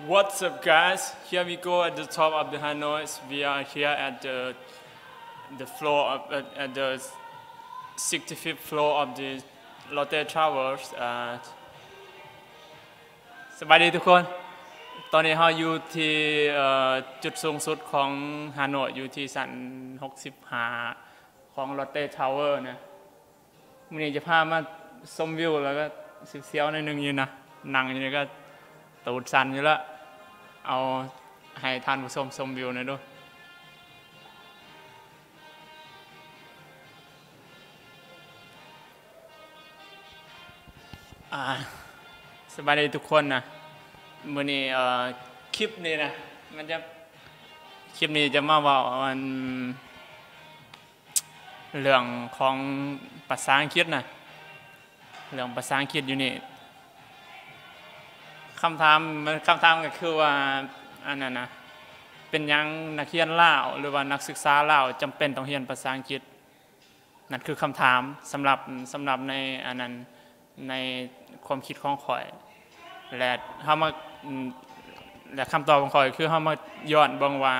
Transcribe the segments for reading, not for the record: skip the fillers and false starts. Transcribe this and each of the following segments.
What's up, guys? Here we go at the top of the Hanoi. We are here at the floor at the 65th floor of the Lotte Towers. สบายดีทุกคนตอนนี้เราอยู่ที่จุดสูงสุดของฮานอยอยู่ที่ชั้น65ของ Lotte Tower นะมื้อนี้จะพามาชมวิวแล้วก็เสียวๆหน่อยนึงอยู่นะนั่งอยู่นี่ก็ตูดสั่นอยู่แล้วเอาให้ท่านผู้ชมวิวหน่อยดูสบายดีทุกคนนะมื้อนี้คลิปนี้นะคลิปนี้จะมาเว้าเรื่องของภาษาอังกฤษนะเรื่องภาษาอังกฤษอยู่นี่คำถามก็คือว่าอันนั้นนะเป็นยังนักเรียนลาวหรือว่านักศึกษาลาวจำเป็นต้องเรียนภาษาอังกฤษนั่นคือคำถามสำหรับในอันนั้นในความคิดของข่อยและคำตอบของข่อยคือเฮามาย้อนเบิ่งว่า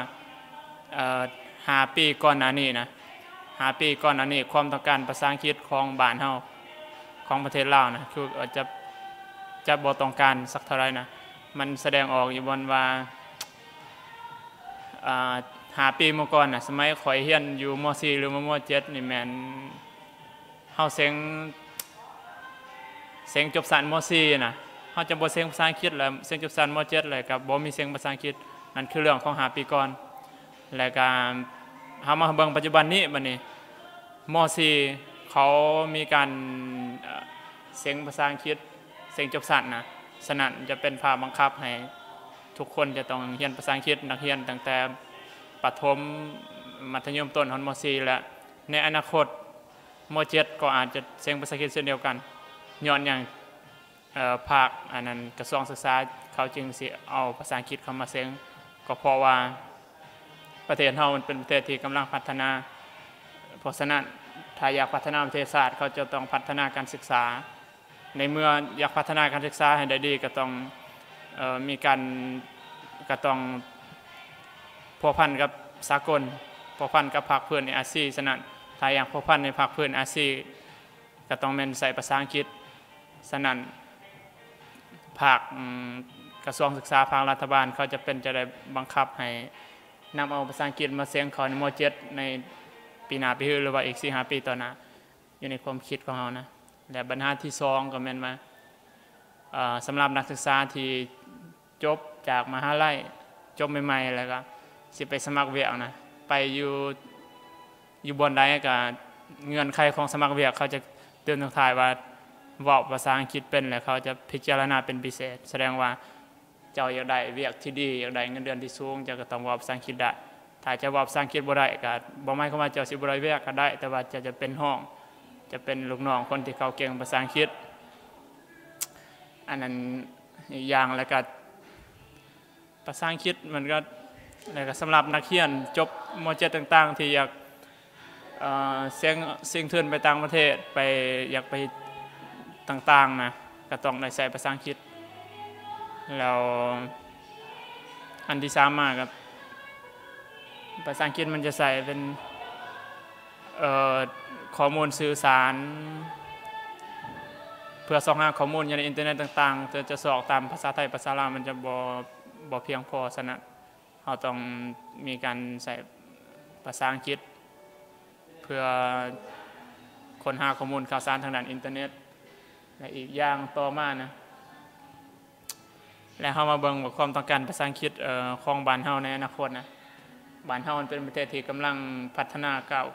5 ปีก่อนหน้านี้นะ5 ปีก่อนหน้านี้ความต้องการภาษาอังกฤษของบ้านเฮาของประเทศลาวนะคือจะบ่ต้องการสักเท่าไรนะมันแสดงออกอยู่บนว่า5 ปีเมื่อก่อนนะสมัยข่อยเรียนอยู่ม.4 หรือม.7 นี่แม่นเฮาเสียงจบชั้นม.4 นะเฮาจะบ่เสียงภาษาอังกฤษแล้วเสียงจบชั้นม.7 เลยก็บ่มีเสียงภาษาอังกฤษนั่นคือเรื่องของ5 ปีก่อนแล้วก็เฮามาเบิ่งปัจจุบันนี้บัดนี้ม.4 เขามีการเสียงภาษาอังกฤษเสียงจบชั้นนะฉะนั้นจะเป็นภาคบังคับให้ทุกคนจะต้องเรียนภาษาอังกฤษนักเรียนตั้งแต่ประถมมัธยมต้นถึงม.4 และในอนาคตม.7 ก็อาจจะเสียงภาษาอังกฤษเช่นเดียวกันย้อนอย่างภาคอันนั้นกระทรวงศึกษาเขาจึงสิเอาภาษาอังกฤษเข้ามาเสียงก็เพราะว่าประเทศเฮามันเป็นประเทศที่กำลังพัฒนาเพราะฉะนั้นถ้าอยากพัฒนาประเทศชาติเขาจะต้องพัฒนาการศึกษาในเมื่ออยากพัฒนาการศึกษาให้ได้ดีก็ต้องมีการก็ต้องพัวพันกับสากลพัวพันกับภาคพื้นในอาเซียนฉะนั้นถ้าอยากพัวพันในภาคพื้นอาเซียนก็ต้องแม่นใส่ภาษาอังกฤษฉะนั้นภาคกระทรวงศึกษาภาครัฐบาลเขาจะได้บังคับให้นำเอาภาษาอังกฤษมาเสียงเขาในม.7 ในปีหน้าปีหรือว่าอีก 4-5 ปีต่อหน้าอยู่ในความคิดของเฮานะและปัญหาที่2ก็แม่นว่าสำหรับนักศึกษาที่จบจากมหาลัยจบใหม่ๆแล้วก็สิไปสมัครเวียกนะไปอยู่บนใดก็เงื่อนไขของสมัครเวียกเขาจะเตือนลงท้ายว่าเว้าภาษาอังกฤษเป็นแล้วเขาจะพิจารณาเป็นพิเศษแสดงว่าเจ้าอยากได้เวียกที่ดีอยากได้เงินเดือนที่สูงเจ้าก็ต้องเว้าภาษาอังกฤษได้ถ้าจะเว้าภาษาอังกฤษบ่ได้ก็บ่หมายความว่าเจ้าสิบ่ได้เวียกก็ได้แต่ว่าจะเป็นห้องจะเป็นลูกน้องคนที่เขาเก่งภาษาอังกฤษอันนั้นอีกอย่างแล้วก็ภาษาอังกฤษมันก็แล้วก็สำหรับนักเรียนจบม.7 ต่างๆที่อยากเสียงทุนไปต่างประเทศไปอยากไปต่างๆนะก็ต้องได้ใช้ภาษาอังกฤษแล้วอันที่3มากับภาษาอังกฤษมันจะใส่เป็นข้อมูลสื่อสารเพื่อส่องหาข้อมูลในอินเทอร์เน็ตต่างๆจะสอบตามภาษาไทยภาษาลาวมันจะบ่เพียงพอฉะนั้นเราต้องมีการใส่ภาษาอังกฤษเพื่อค้นหาข้อมูลข่าวสารทางด้านอินเทอร์เน็ตและอีกอย่างต่อมานะและเฮามาเบิ่งว่าความต้องการภาษาอังกฤษของบ้านเฮาในอนาคตนะบ้านเฮามันเป็นประเทศที่กำลังพัฒนาก้าว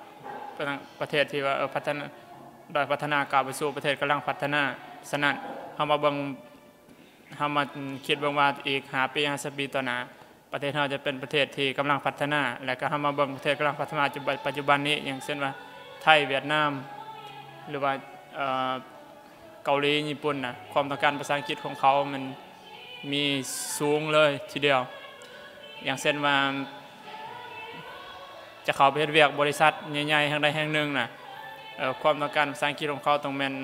ประเทศที่ว่าพัฒนาด้อยพัฒนาก้าวไปสู่ประเทศกำลังพัฒนาฉะนั้นเฮามาเบิ่งเฮามาคิดเบิ่งว่าอีก5 ปี 50 ปีต่อหน้าประเทศเฮาจะเป็นประเทศที่กำลังพัฒนาและก็เฮามาเบิ่งประเทศกำลังพัฒนาปัจจุบันนี้อย่างเช่นว่าไทยเวียดนามหรือว่าเกาหลีญี่ปุ่นนะความต้องการภาษาอังกฤษของเขามันมีสูงเลยทีเดียวอย่างเช่นว่าจะเข้าไปเฮ็ดเวียกบริษัทใหญ่ๆแห่งใดแห่งหนึ่งนะความต้องการภาษาอังกฤษของเขาต้องแม่น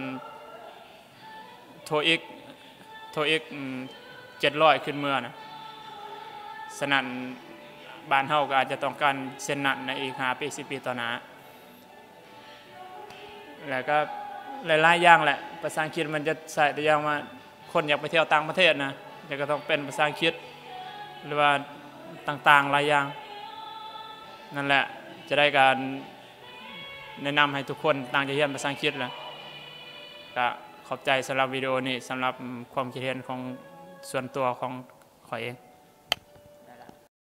TOEIC 700ขึ้นเมื่อนะ ฉะนั้นบ้านเฮาก็อาจจะต้องการเช่นนั้นในอีก5 ปี 10 ปีต่อหน้าแล้วก็หลายๆอย่างแหละภาษาอังกฤษมันจะใช้ตัวอย่างว่าคนอยากไปเที่ยวต่างประเทศนะแต่ก็ต้องเป็นภาษาอังกฤษหรือว่าต่างๆหลายอย่างนั่นแหละจะได้การแนะนำให้ทุกคนต่างจะเรียนภาษาอังกฤษแหละก็ขอบใจสำหรับวิดีโอนี้สำหรับความคิดเห็นของส่วนตัวของข้อยเอง